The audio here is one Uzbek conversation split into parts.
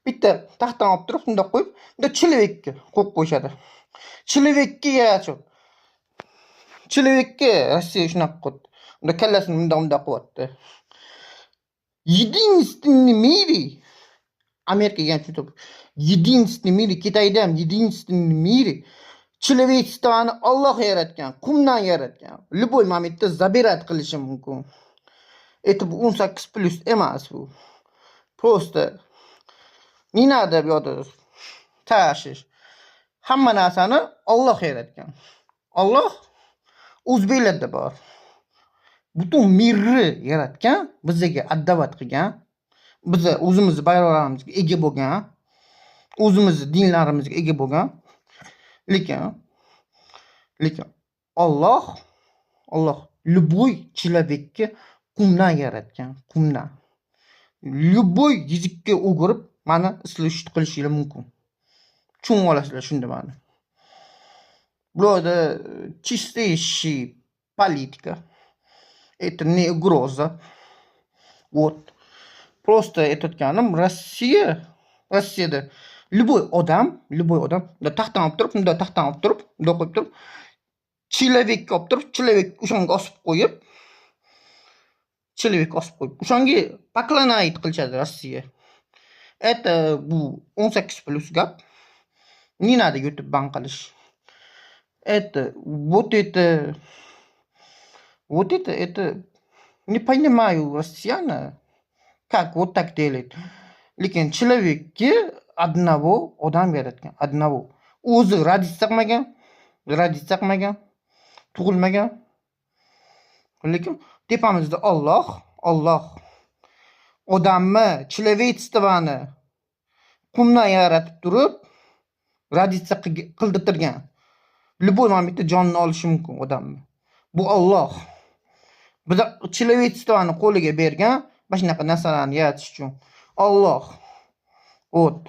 bitta taxtani olib turib, bundoq qo'yib, bunda chilivekka qo'yib qo'yishadi. Chilivekka yachib. Chilivekka Rossiya shunaqa qildi. Unda kallasini bundoq qilyapti. Единственный в мире Amerikaga ham tushib, единственный в мире, Kitayda ham единственный в мире человечествоni Alloh yaratgan, qumdan yaratgan. Любой momentda zabirat qilishi mumkin. Bu 18+ emas bu. Просто не надо bu yoqda tashish. Hamma narsani Alloh yaratgan. Alloh o'zbeklarda bor. Butun mirni yaratgan, bizga adovat qilgan. Biz o'zimiz bayroqlarimizga ega bo'lgan, o'zimiz dinlarimizga ega bo'lgan. Lekin Alloh любой человекka qumdan yaratgan, qumdan. Любой yigitga o'girib mana islosh qilishingiz mumkin. Tushunib olasizlar shunda mani. Bularda чистейшая политика. Это не угроза. Вот. Просто aytayotganim Rossiyada любой odam taxtdan olib turib, bunday taxtdan olib turib, bunday qo'yib turib, chilevekka olib turib, chilevek o'shanga osib qo'yib, o'shanga поклонять qilishadi Rossiya. Это bu 18+ gap. Не надо YouTube ban qilish. Вот это не понимаю россияна. Как вот так делает? Lekin человекka одного odam yaratgan, одного. O'zi raditsa qilmagan, tug'ilmagan. Lekin tepamizda Alloh odamni, человечествоni qumdan yaratib turib, raditsa qildirtirgan. Любой momentda jonni olishi mumkin odamni. Bu Alloh. Biz человечествоni qo'liga bergan mana shunaqa narsalarni yaratish uchun. Alloh. O't.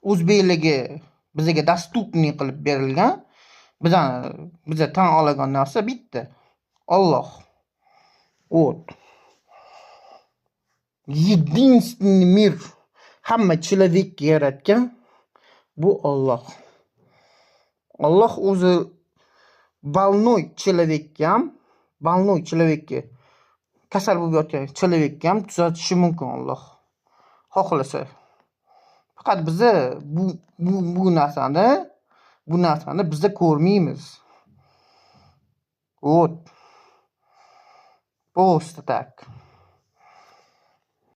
O'zbekligi bizga dostupniy qilib berilgan. Biz tan olgan narsa bitta. Alloh. O't. Единственный мир hamma человекka yaratgan bu Alloh. Alloh o'zi больной человекka kasal bo'lib yotgan человекka ham tuzatishi mumkin Alloh. Xohlasa. Faqat biz bu narsani biz ko'rmaymiz. Вот. Просто так.